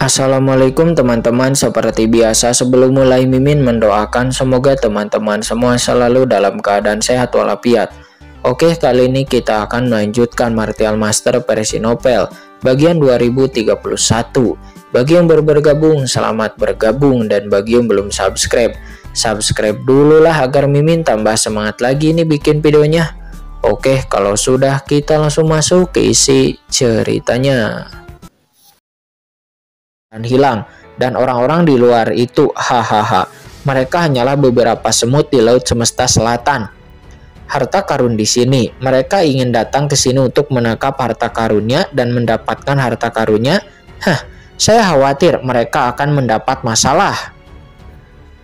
Assalamualaikum teman-teman, seperti biasa sebelum mulai Mimin mendoakan semoga teman-teman semua selalu dalam keadaan sehat walafiat. Oke, kali ini kita akan melanjutkan Martial Master versi novel bagian 2031. Bagi yang baru bergabung, selamat bergabung, dan bagi yang belum subscribe dulu lah agar Mimin tambah semangat lagi nih bikin videonya. Oke, kalau sudah kita langsung masuk ke isi ceritanya. Dan hilang, dan orang-orang di luar itu hahaha, mereka hanyalah beberapa semut di laut semesta selatan. Harta karun di sini, mereka ingin datang ke sini untuk menangkap harta karunnya dan mendapatkan harta karunnya. Saya khawatir mereka akan mendapat masalah.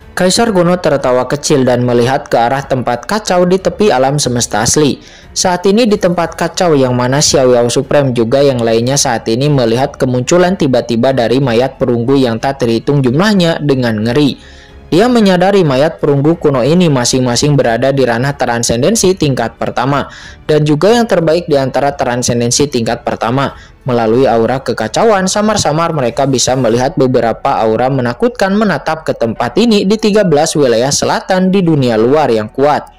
Kaisar Kuno tertawa kecil dan melihat ke arah tempat kacau di tepi alam semesta asli. Saat ini di tempat kacau yang mana Xiao Yao Supreme juga yang lainnya saat ini melihat kemunculan tiba-tiba dari mayat perunggu yang tak terhitung jumlahnya dengan ngeri. Dia menyadari mayat perunggu kuno ini masing-masing berada di ranah transendensi tingkat pertama dan juga yang terbaik di antara transendensi tingkat pertama. Melalui aura kekacauan, samar-samar mereka bisa melihat beberapa aura menakutkan menatap ke tempat ini di 13 wilayah selatan di dunia luar yang kuat.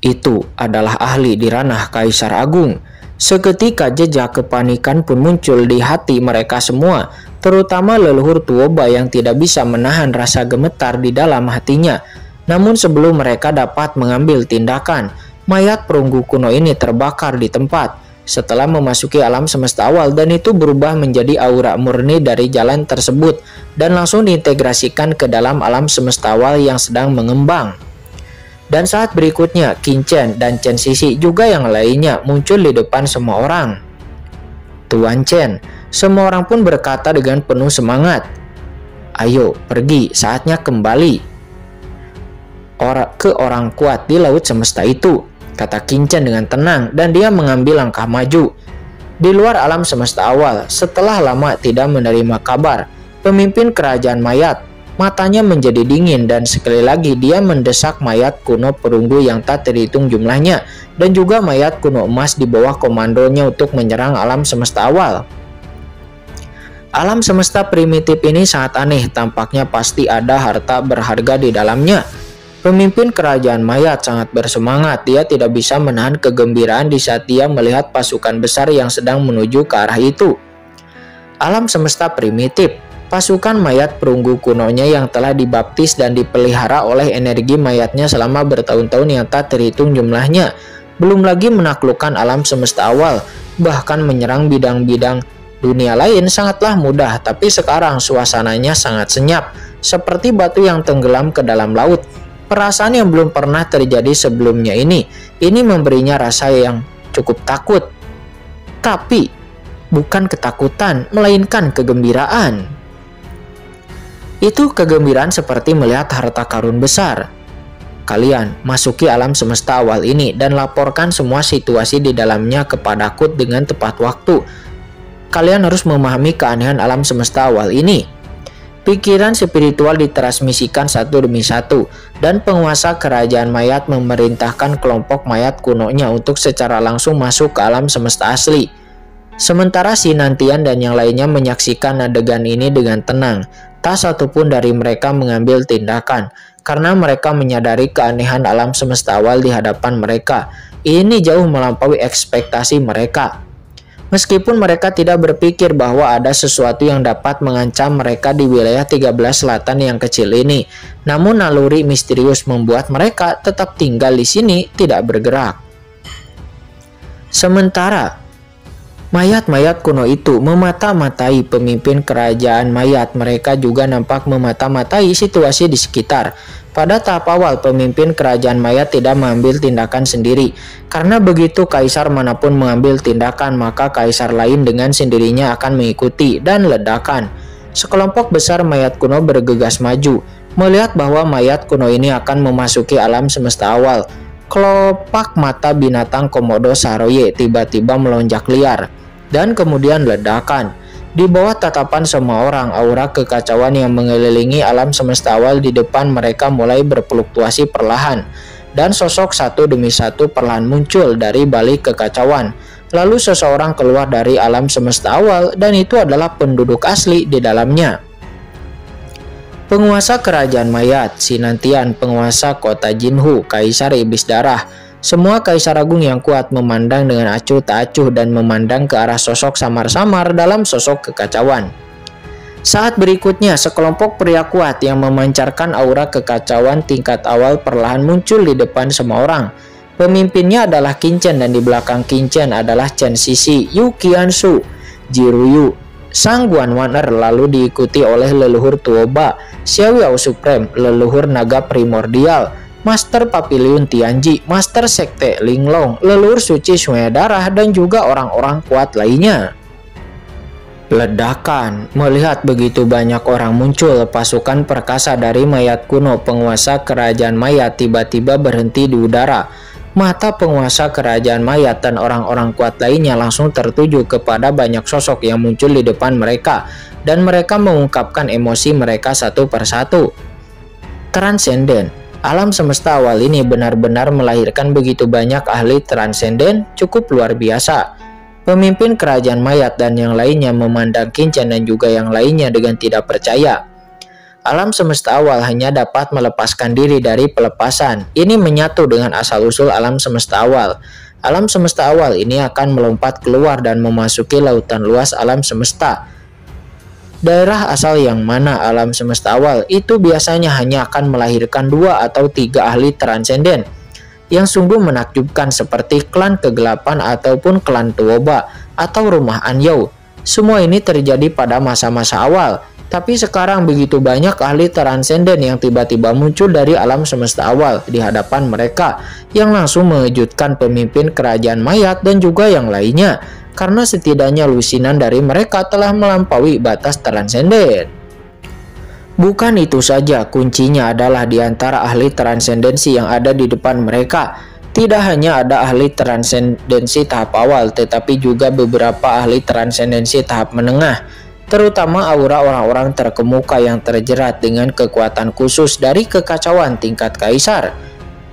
Itu adalah ahli di ranah Kaisar Agung. Seketika jejak kepanikan pun muncul di hati mereka semua, terutama leluhur Tuoba yang tidak bisa menahan rasa gemetar di dalam hatinya. Namun sebelum mereka dapat mengambil tindakan, mayat perunggu kuno ini terbakar di tempat. Setelah memasuki alam semesta awal dan itu berubah menjadi aura murni dari jalan tersebut dan langsung diintegrasikan ke dalam alam semesta awal yang sedang mengembang. Dan saat berikutnya, Qin Chen dan Chen Sisi juga yang lainnya muncul di depan semua orang. Tuan Chen, semua orang pun berkata dengan penuh semangat. Ayo, pergi, saatnya kembali ke orang kuat di laut semesta itu, kata Qin Chen dengan tenang, dan dia mengambil langkah maju. Di luar alam semesta awal, setelah lama tidak menerima kabar, pemimpin kerajaan mayat, matanya menjadi dingin dan sekali lagi dia mendesak mayat kuno perunggu yang tak terhitung jumlahnya dan juga mayat kuno emas di bawah komandonya untuk menyerang alam semesta awal. Alam semesta primitif ini sangat aneh, tampaknya pasti ada harta berharga di dalamnya. Pemimpin kerajaan mayat sangat bersemangat, dia tidak bisa menahan kegembiraan di saat dia melihat pasukan besar yang sedang menuju ke arah itu. Alam semesta primitif, pasukan mayat perunggu kunonya yang telah dibaptis dan dipelihara oleh energi mayatnya selama bertahun-tahun yang tak terhitung jumlahnya, belum lagi menaklukkan alam semesta awal, bahkan menyerang bidang-bidang dunia lain sangatlah mudah, tapi sekarang suasananya sangat senyap, seperti batu yang tenggelam ke dalam laut. Perasaan yang belum pernah terjadi sebelumnya ini memberinya rasa yang cukup takut. Tapi bukan ketakutan, melainkan kegembiraan. Itu kegembiraan seperti melihat harta karun besar. Kalian masuki alam semesta awal ini dan laporkan semua situasi di dalamnya kepadaku dengan tepat waktu. Kalian harus memahami keanehan alam semesta awal ini. Pikiran spiritual ditransmisikan satu demi satu, dan penguasa kerajaan mayat memerintahkan kelompok mayat kunonya untuk secara langsung masuk ke alam semesta asli. Sementara Sinantian dan yang lainnya menyaksikan adegan ini dengan tenang, tak satupun dari mereka mengambil tindakan, karena mereka menyadari keanehan alam semesta awal di hadapan mereka. Ini jauh melampaui ekspektasi mereka. Meskipun mereka tidak berpikir bahwa ada sesuatu yang dapat mengancam mereka di wilayah 13 selatan yang kecil ini, namun naluri misterius membuat mereka tetap tinggal di sini tidak bergerak. Sementara mayat-mayat kuno itu memata-matai pemimpin kerajaan mayat, mereka juga nampak memata-matai situasi di sekitar. Pada tahap awal, pemimpin kerajaan mayat tidak mengambil tindakan sendiri, karena begitu kaisar manapun mengambil tindakan, maka kaisar lain dengan sendirinya akan mengikuti dan ledakan. Sekelompok besar mayat kuno bergegas maju, melihat bahwa mayat kuno ini akan memasuki alam semesta awal. Kelopak mata binatang Komodo Saroye tiba-tiba melonjak liar, dan kemudian ledakan. Di bawah tatapan semua orang, aura kekacauan yang mengelilingi alam semesta awal di depan mereka mulai berfluktuasi perlahan, dan sosok satu demi satu perlahan muncul dari balik kekacauan. lalu seseorang keluar dari alam semesta awal dan itu adalah penduduk asli di dalamnya. Penguasa kerajaan mayat, Sinantian, penguasa kota Jinhu, kaisar iblis darah. Semua kaisar agung yang kuat memandang dengan acuh tak acuh dan memandang ke arah sosok samar-samar dalam sosok kekacauan. Saat berikutnya, sekelompok pria kuat yang memancarkan aura kekacauan tingkat awal perlahan muncul di depan semua orang. Pemimpinnya adalah Qin Chen dan di belakang Qin Chen adalah Chen Sisi, Yu Qiansu, Jiruyu, Sang Guanwaner, lalu diikuti oleh leluhur Tuoba, Xiao Yao Supreme, leluhur naga primordial, Master Papiliun Tianji, Master Sekte Linglong, leluhur suci Sungai Darah, dan juga orang-orang kuat lainnya. Ledakan. Melihat begitu banyak orang muncul, pasukan perkasa dari mayat kuno penguasa kerajaan mayat tiba-tiba berhenti di udara. Mata penguasa kerajaan mayat dan orang-orang kuat lainnya langsung tertuju kepada banyak sosok yang muncul di depan mereka, dan mereka mengungkapkan emosi mereka satu persatu. Transenden. Alam semesta awal ini benar-benar melahirkan begitu banyak ahli transenden, cukup luar biasa. Pemimpin kerajaan mayat dan yang lainnya memandang Qin Chen dan juga yang lainnya dengan tidak percaya. Alam semesta awal hanya dapat melepaskan diri dari pelepasan. Ini menyatu dengan asal-usul alam semesta awal. Alam semesta awal ini akan melompat keluar dan memasuki lautan luas alam semesta. Daerah asal yang mana alam semesta awal itu biasanya hanya akan melahirkan 2 atau 3 ahli transenden yang sungguh menakjubkan seperti klan kegelapan ataupun klan Tuoba atau rumah Anyou. Semua ini terjadi pada masa-masa awal, tapi sekarang begitu banyak ahli transenden yang tiba-tiba muncul dari alam semesta awal di hadapan mereka yang langsung mengejutkan pemimpin kerajaan mayat dan juga yang lainnya, karena setidaknya lusinan dari mereka telah melampaui batas transenden. Bukan itu saja, kuncinya adalah di antara ahli transendensi yang ada di depan mereka. Tidak hanya ada ahli transendensi tahap awal, tetapi juga beberapa ahli transendensi tahap menengah, terutama aura orang-orang terkemuka yang terjerat dengan kekuatan khusus dari kekacauan tingkat kaisar,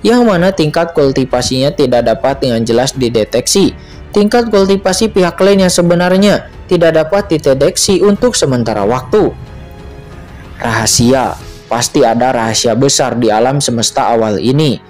yang mana tingkat kultivasinya tidak dapat dengan jelas dideteksi. Tingkat kultivasi pihak lain yang sebenarnya tidak dapat dideteksi untuk sementara waktu. Rahasia. Pasti ada rahasia besar di alam semesta awal ini.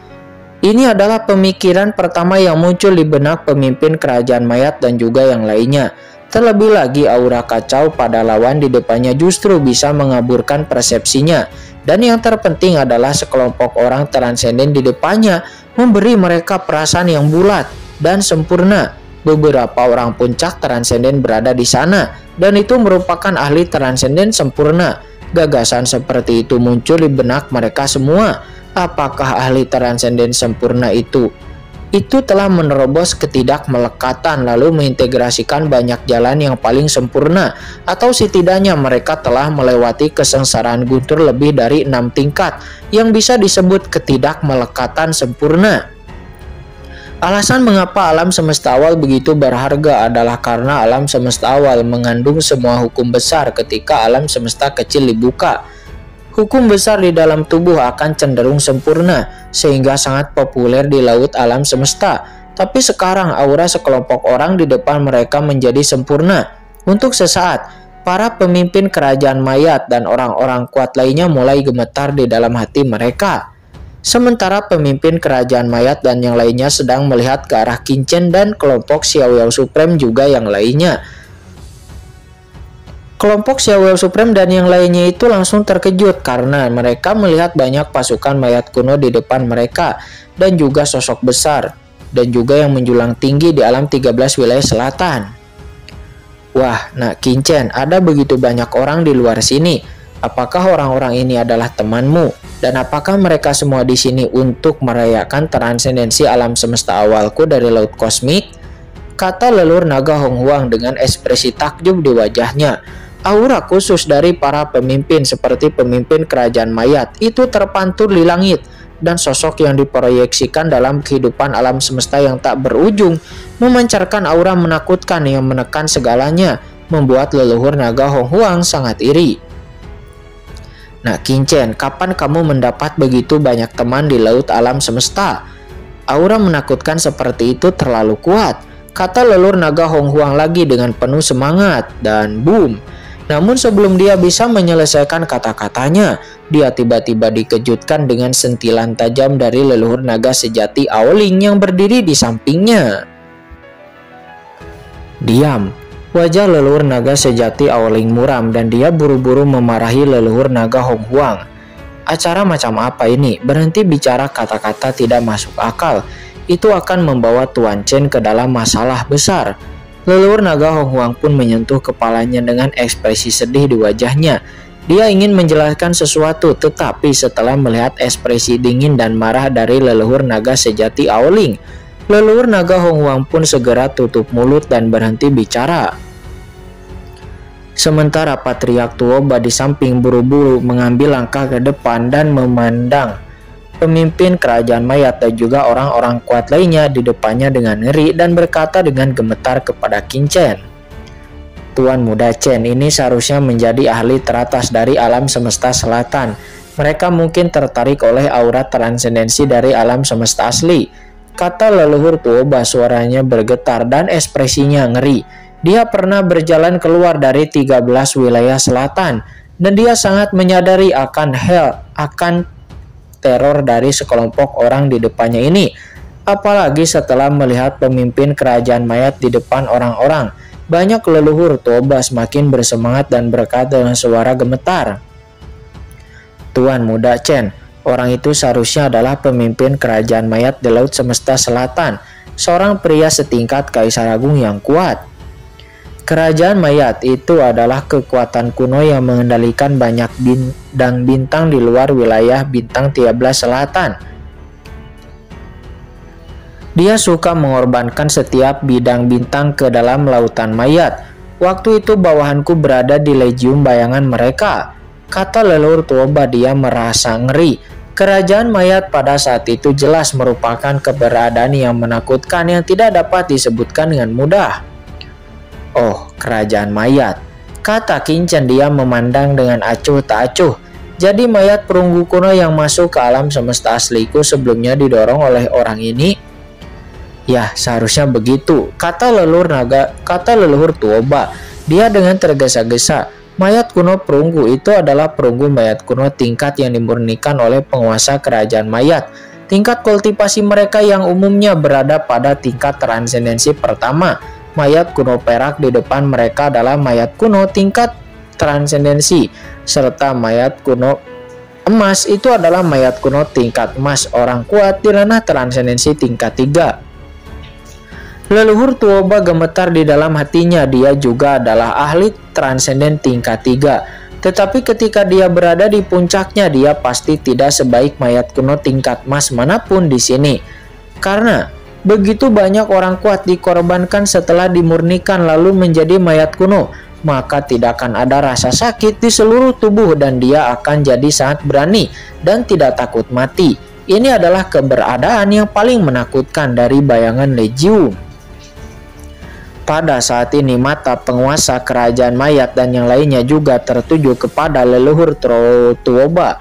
Ini adalah pemikiran pertama yang muncul di benak pemimpin kerajaan mayat dan juga yang lainnya. Terlebih lagi aura kacau pada lawan di depannya justru bisa mengaburkan persepsinya. Dan yang terpenting adalah sekelompok orang transenden di depannya memberi mereka perasaan yang bulat dan sempurna. Beberapa orang puncak transenden berada di sana dan itu merupakan ahli transenden sempurna. Gagasan seperti itu muncul di benak mereka semua. Apakah ahli transenden sempurna itu telah menerobos ketidakmelekatan lalu mengintegrasikan banyak jalan yang paling sempurna, atau setidaknya mereka telah melewati kesengsaraan guntur lebih dari 6 tingkat yang bisa disebut ketidakmelekatan sempurna. Alasan mengapa alam semesta awal begitu berharga adalah karena alam semesta awal mengandung semua hukum besar ketika alam semesta kecil dibuka. Hukum besar di dalam tubuh akan cenderung sempurna, sehingga sangat populer di laut alam semesta. Tapi sekarang aura sekelompok orang di depan mereka menjadi sempurna. Untuk sesaat, para pemimpin kerajaan mayat dan orang-orang kuat lainnya mulai gemetar di dalam hati mereka. Sementara pemimpin kerajaan mayat dan yang lainnya sedang melihat ke arah Qin Chen dan kelompok Xiao Yao Supreme juga yang lainnya. Kelompok Xiao Yao Supreme dan yang lainnya itu langsung terkejut karena mereka melihat banyak pasukan mayat kuno di depan mereka dan juga sosok besar dan juga yang menjulang tinggi di alam 13 wilayah selatan. Wah, nak Qin Chen, ada begitu banyak orang di luar sini. Apakah orang-orang ini adalah temanmu? Dan apakah mereka semua di sini untuk merayakan transendensi alam semesta awalku dari laut kosmik? Kata leluhur naga Hong Huang dengan ekspresi takjub di wajahnya. Aura khusus dari para pemimpin seperti pemimpin kerajaan mayat itu terpantul di langit. Dan sosok yang diproyeksikan dalam kehidupan alam semesta yang tak berujung memancarkan aura menakutkan yang menekan segalanya, membuat leluhur naga Hong Huang sangat iri. Nah, Qin Chen, kapan kamu mendapat begitu banyak teman di laut alam semesta? Aura menakutkan seperti itu terlalu kuat. kata leluhur naga Hong Huang lagi dengan penuh semangat, dan boom. Namun sebelum dia bisa menyelesaikan kata-katanya, dia tiba-tiba dikejutkan dengan sentilan tajam dari leluhur naga sejati Aoling yang berdiri di sampingnya. Diam. Wajah leluhur naga sejati Aoling muram dan dia buru-buru memarahi leluhur naga Hong Huang. Acara macam apa ini? Berhenti bicara kata-kata tidak masuk akal. Itu akan membawa Tuan Chen ke dalam masalah besar. Leluhur naga Hong Huang pun menyentuh kepalanya dengan ekspresi sedih di wajahnya. Dia ingin menjelaskan sesuatu, tetapi setelah melihat ekspresi dingin dan marah dari leluhur naga sejati Aoling, leluhur naga Hong Huang pun segera tutup mulut dan berhenti bicara. Sementara Patriark Tuoba di samping buru-buru mengambil langkah ke depan dan memandang pemimpin kerajaan mayat dan juga orang-orang kuat lainnya di depannya dengan ngeri dan berkata dengan gemetar kepada Qin Chen, "Tuan Muda Chen ini seharusnya menjadi ahli teratas dari alam semesta selatan. Mereka mungkin tertarik oleh aura transendensi dari alam semesta asli," kata leluhur Tuoba, suaranya bergetar dan ekspresinya ngeri. Dia pernah berjalan keluar dari 13 wilayah selatan dan dia sangat menyadari akan teror dari sekelompok orang di depannya ini. Apalagi setelah melihat pemimpin kerajaan mayat di depan orang-orang, banyak leluhur Tuoba semakin bersemangat dan berkata dengan suara gemetar, "Tuan Muda Chen, orang itu seharusnya adalah pemimpin kerajaan mayat di Laut Semesta Selatan, seorang pria setingkat Kaisar Agung yang kuat. Kerajaan mayat itu adalah kekuatan kuno yang mengendalikan banyak bintang di luar wilayah bintang 13 selatan. Dia suka mengorbankan setiap bidang bintang ke dalam lautan mayat. Waktu itu bawahanku berada di legium bayangan mereka," kata leluhur Tuoba. Dia merasa ngeri. Kerajaan mayat pada saat itu jelas merupakan keberadaan yang menakutkan yang tidak dapat disebutkan dengan mudah. "Oh, kerajaan mayat," kata Qin Chen. Dia memandang dengan acuh tak acuh. "Jadi mayat perunggu kuno yang masuk ke alam semesta asliku sebelumnya didorong oleh orang ini?" "Ya, seharusnya begitu," kata leluhur Tuoba. Dia dengan tergesa-gesa, "Mayat kuno perunggu itu adalah perunggu mayat kuno tingkat yang dimurnikan oleh penguasa kerajaan mayat. Tingkat kultivasi mereka yang umumnya berada pada tingkat transendensi pertama. Mayat kuno perak di depan mereka adalah mayat kuno tingkat transendensi, serta mayat kuno emas itu adalah mayat kuno tingkat emas, orang kuat di ranah transendensi tingkat 3. Leluhur Tuoba gemetar di dalam hatinya. Dia juga adalah ahli transenden tingkat 3. Tetapi ketika dia berada di puncaknya, dia pasti tidak sebaik mayat kuno tingkat emas manapun di sini. Karena begitu banyak orang kuat dikorbankan setelah dimurnikan lalu menjadi mayat kuno, maka tidak akan ada rasa sakit di seluruh tubuh dan dia akan jadi sangat berani dan tidak takut mati. Ini adalah keberadaan yang paling menakutkan dari bayangan legium." Pada saat ini mata penguasa kerajaan mayat dan yang lainnya juga tertuju kepada leluhur Tuoba.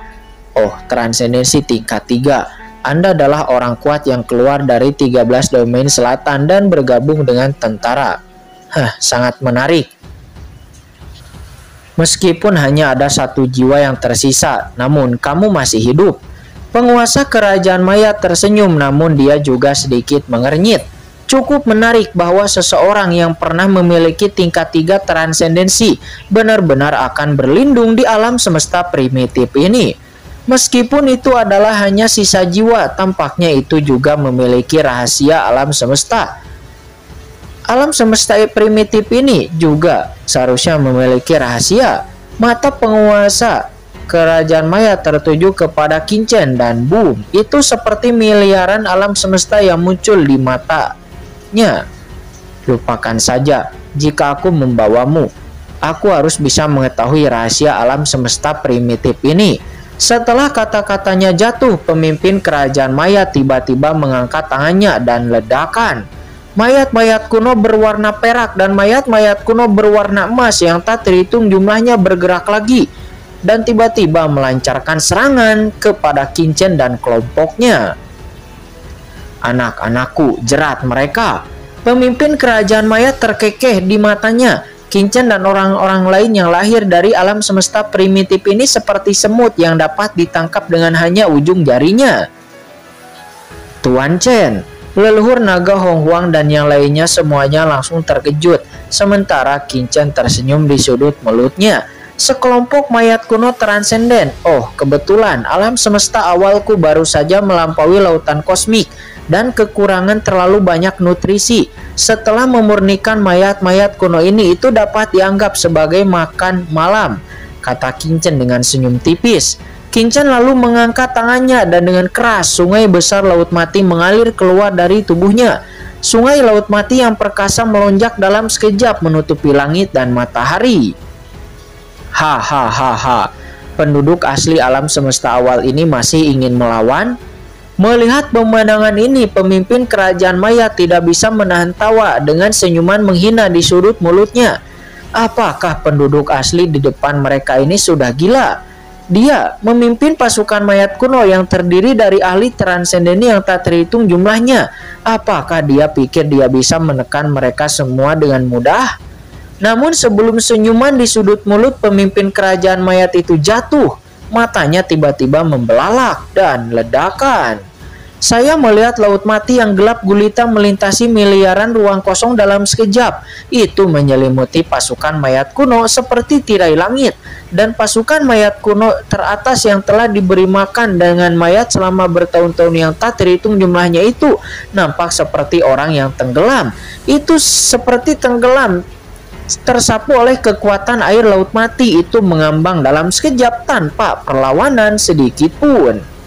"Oh, transendensi tingkat 3. Anda adalah orang kuat yang keluar dari 13 domain selatan dan bergabung dengan tentara. Sangat menarik. Meskipun hanya ada satu jiwa yang tersisa, namun kamu masih hidup." Penguasa kerajaan mayat tersenyum, namun dia juga sedikit mengernyit. Cukup menarik bahwa seseorang yang pernah memiliki tingkat 3 transendensi benar-benar akan berlindung di alam semesta primitif ini. Meskipun itu adalah hanya sisa jiwa, tampaknya itu juga memiliki rahasia alam semesta. Alam semesta primitif ini juga seharusnya memiliki rahasia. Mata penguasa kerajaan mayat tertuju kepada Qin Chen dan boom, itu seperti miliaran alam semesta yang muncul di matanya. "Lupakan saja, jika aku membawamu, aku harus bisa mengetahui rahasia alam semesta primitif ini." Setelah kata-katanya jatuh, pemimpin kerajaan mayat tiba-tiba mengangkat tangannya dan ledakan. Mayat-mayat kuno berwarna perak dan mayat-mayat kuno berwarna emas yang tak terhitung jumlahnya bergerak lagi dan tiba-tiba melancarkan serangan kepada Qin Chen dan kelompoknya. "Anak-anakku, jerat mereka!" Pemimpin kerajaan mayat terkekeh di matanya. Kincen dan orang-orang lain yang lahir dari alam semesta primitif ini seperti semut yang dapat ditangkap dengan hanya ujung jarinya. Tuan Chen, leluhur naga Hong Huang dan yang lainnya semuanya langsung terkejut. Sementara Kincen tersenyum di sudut mulutnya. Sekelompok mayat kuno transenden. Oh, kebetulan alam semesta awalku baru saja melampaui lautan kosmik dan kekurangan terlalu banyak nutrisi. Setelah memurnikan mayat-mayat kuno ini, itu dapat dianggap sebagai makan malam, kata Kincen dengan senyum tipis. Kincen lalu mengangkat tangannya dan dengan keras sungai besar laut mati mengalir keluar dari tubuhnya. Sungai laut mati yang perkasa melonjak dalam sekejap menutupi langit dan matahari. Hahaha, penduduk asli alam semesta awal ini masih ingin melawan? Melihat pemandangan ini, pemimpin kerajaan mayat tidak bisa menahan tawa dengan senyuman menghina di sudut mulutnya. Apakah penduduk asli di depan mereka ini sudah gila? Dia memimpin pasukan mayat kuno yang terdiri dari ahli transenden yang tak terhitung jumlahnya. Apakah dia pikir dia bisa menekan mereka semua dengan mudah? Namun sebelum senyuman di sudut mulut pemimpin kerajaan mayat itu jatuh, matanya tiba-tiba membelalak dan ledakan. Saya melihat laut mati yang gelap gulita melintasi miliaran ruang kosong dalam sekejap. Itu menyelimuti pasukan mayat kuno seperti tirai langit. Dan pasukan mayat kuno teratas yang telah diberi makan dengan mayat selama bertahun-tahun yang tak terhitung jumlahnya itu nampak seperti orang yang tenggelam. Itu seperti tenggelam tersapu oleh kekuatan air laut mati. Itu mengambang dalam sekejap tanpa perlawanan sedikit pun.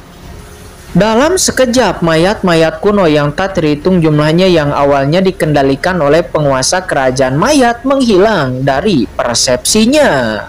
Dalam sekejap, mayat-mayat kuno yang tak terhitung jumlahnya yang awalnya dikendalikan oleh penguasa kerajaan mayat menghilang dari persepsinya.